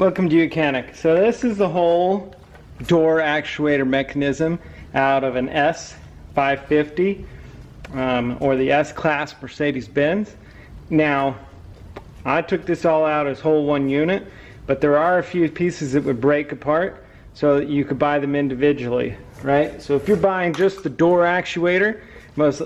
Welcome to YOUCANIC. So this is the whole door actuator mechanism out of an S550 or the S-Class Mercedes-Benz. Now, I took this all out as whole one unit, but there are a few pieces that would break apart so that you could buy them individually, right? So if you're buying just the door actuator,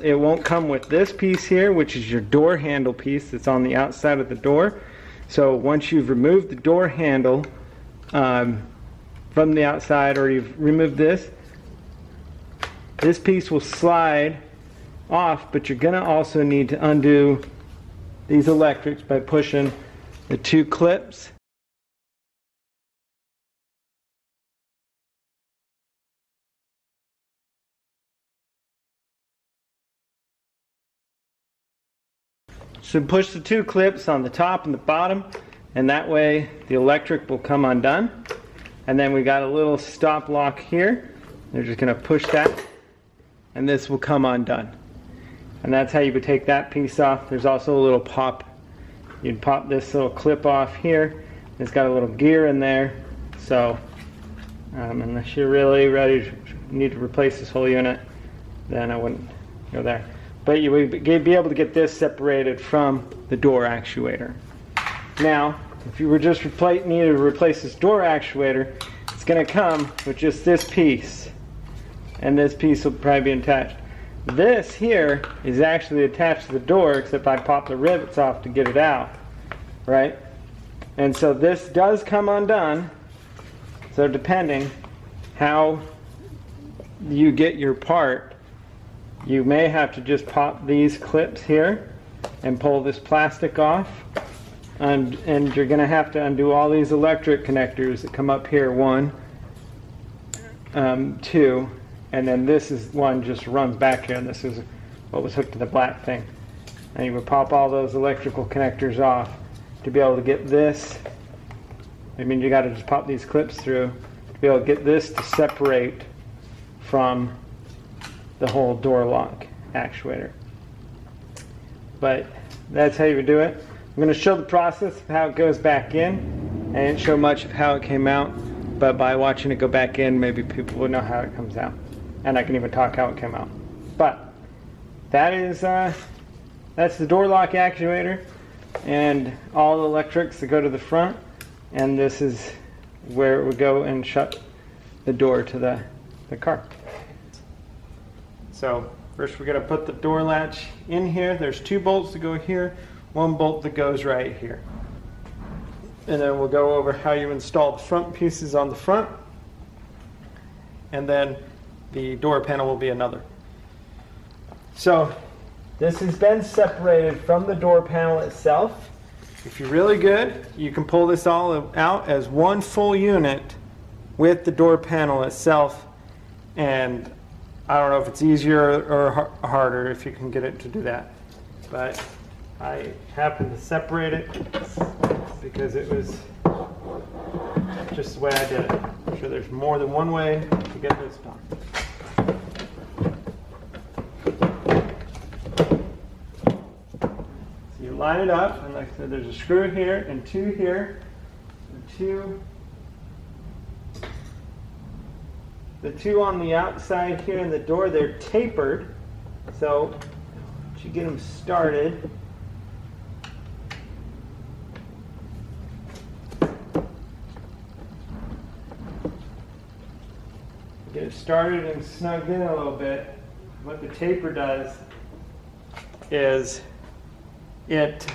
it won't come with this piece here, which is your door handle piece that's on the outside of the door. So once you've removed the door handle from the outside, or you've removed this piece will slide off, but you're going to also need to undo these electrics by pushing the two clips. So push the two clips on the top and the bottom, and that way the electric will come undone. And then we got a little stop lock here. They're just going to push that, and this will come undone. And that's how you would take that piece off. There's also a little pop. You'd pop this little clip off here. It's got a little gear in there. So unless you're really ready to need to replace this whole unit, then I wouldn't go there. But you would be able to get this separated from the door actuator. Now, if you were just needed to replace this door actuator, it's going to come with just this piece. And this piece will probably be attached. This here is actually attached to the door, except I popped the rivets off to get it out. Right? And so this does come undone. So depending how you get your part, you may have to just pop these clips here and pull this plastic off, and you're going to have to undo all these electric connectors that come up here. 1, 2, and then this is one just runs back here, and this is what was hooked to the black thing. And you would pop all those electrical connectors off to be able to get this. I mean, you got to just pop these clips through to be able to get this to separate from the whole door lock actuator. But that's how you would do it. I'm going to show the process of how it goes back in. I didn't show much of how it came out, but by watching it go back in, maybe people will know how it comes out. And I can even talk how it came out. But that is that's the door lock actuator and all the electrics that go to the front. And this is where it would go and shut the door to the car. So first we're going to put the door latch in here. There's 2 bolts that go here, 1 bolt that goes right here. And then we'll go over how you install the front pieces on the front. And then the door panel will be another. So this has been separated from the door panel itself. If you're really good, you can pull this all out as one full unit with the door panel itself. And I don't know if it's easier or harder if you can get it to do that. But I happened to separate it because it was just the way I did it. I'm sure there's more than one way to get this done. So you line it up, and like I said, there's a screw here and 2 here. The two on the outside here in the door, they're tapered. So once you get them started, get it started and snugged in a little bit. What the taper does is it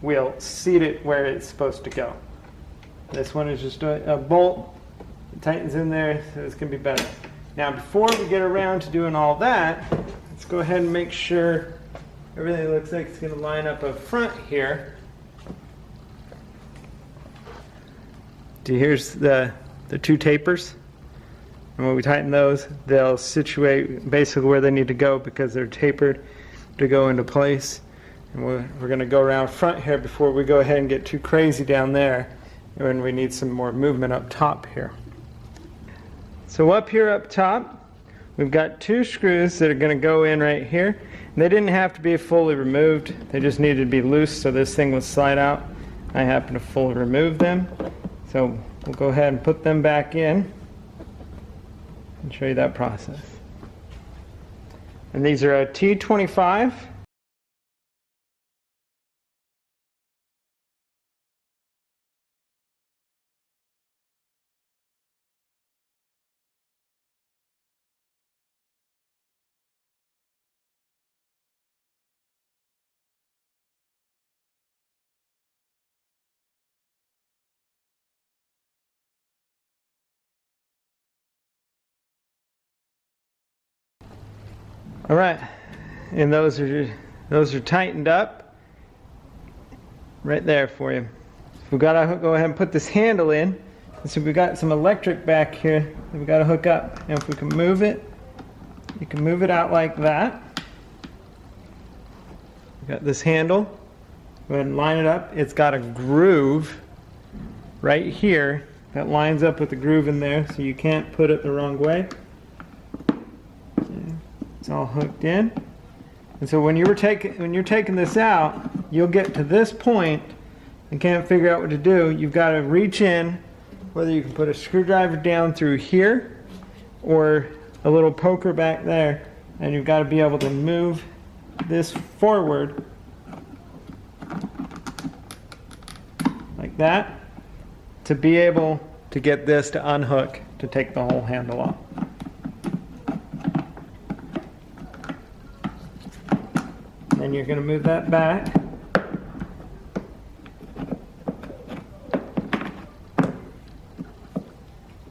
will seat it where it's supposed to go. This one is just a bolt. It tightens in there, so it's going to be better. Now, before we get around to doing all that, let's go ahead and make sure everything looks like it's going to line up up front here. Here's the 2 tapers. And when we tighten those, they'll situate basically where they need to go because they're tapered to go into place. And we're going to go around front here before we go ahead and get too crazy down there when we need some more movement up top here. So up here up top, we've got 2 screws that are going to go in right here. And they didn't have to be fully removed. They just needed to be loose so this thing would slide out. I happen to fully remove them. So we'll go ahead and put them back in and show you that process. And these are a T25. All right, and those are tightened up right there for you. We've got to go ahead and put this handle in. So we've got some electric back here that we've got to hook up. And if we can move it, you can move it out like that. We've got this handle. Go ahead and line it up. It's got a groove right here that lines up with the groove in there, so you can't put it the wrong way. It's all hooked in. And so when you're taking this out, you'll get to this point and can't figure out what to do. You've got to reach in, whether you can put a screwdriver down through here or a little poker back there, and you've got to be able to move this forward like that to be able to get this to unhook to take the whole handle off. Then you're going to move that back.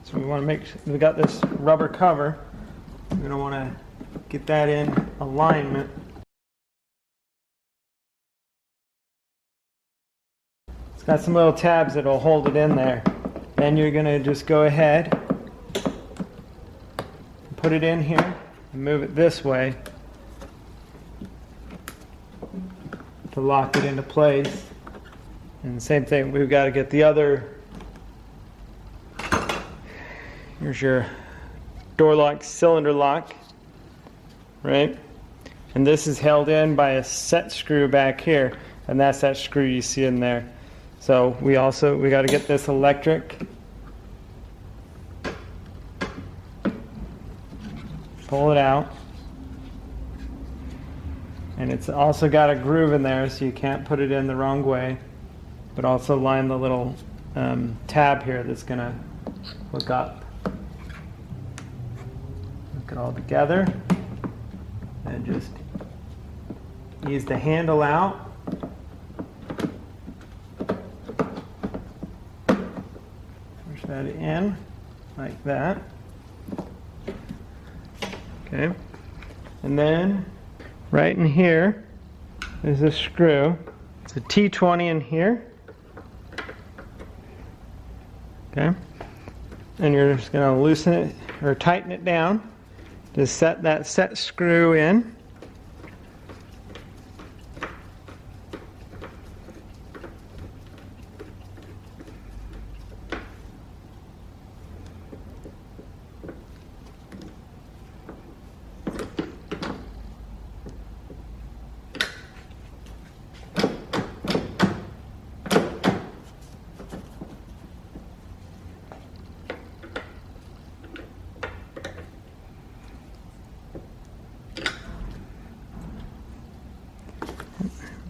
So we want to make sure we got this rubber cover. We're going to want to get that in alignment. It's got some little tabs that will hold it in there. Then you're going to just go ahead and put it in here and move it this way to lock it into place. And the same thing, we've got to get the other, here's your door lock, cylinder lock, right? And this is held in by a set screw back here, and that's that screw you see in there. So we got to get this electric, pull it out. And it's also got a groove in there, so you can't put it in the wrong way, but also line the little tab here that's going to hook up. Hook it all together and just ease the handle out. Push that in like that. Okay, and then right in here is a screw. It's a T20 in here. Okay. And you're just going to loosen it or tighten it down to set that set screw in.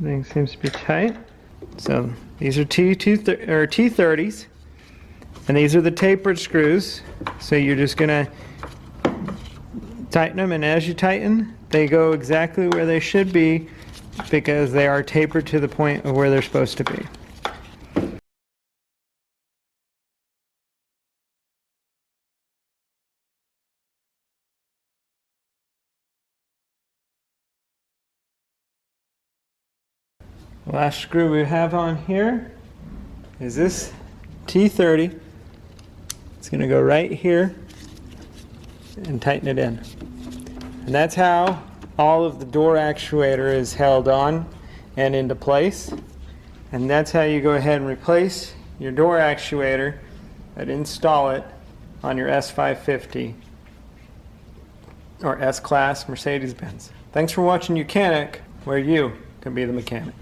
Everything seems to be tight. So these are T30s, and these are the tapered screws. So you're just gonna tighten them, and as you tighten, they go exactly where they should be because they are tapered to the point of where they're supposed to be. The last screw we have on here is this T30. It's going to go right here and tighten it in. And that's how all of the door actuator is held on and into place. And that's how you go ahead and replace your door actuator and install it on your S550 or S-Class Mercedes-Benz. Thanks for watching YOUCANIC, where you can be the mechanic.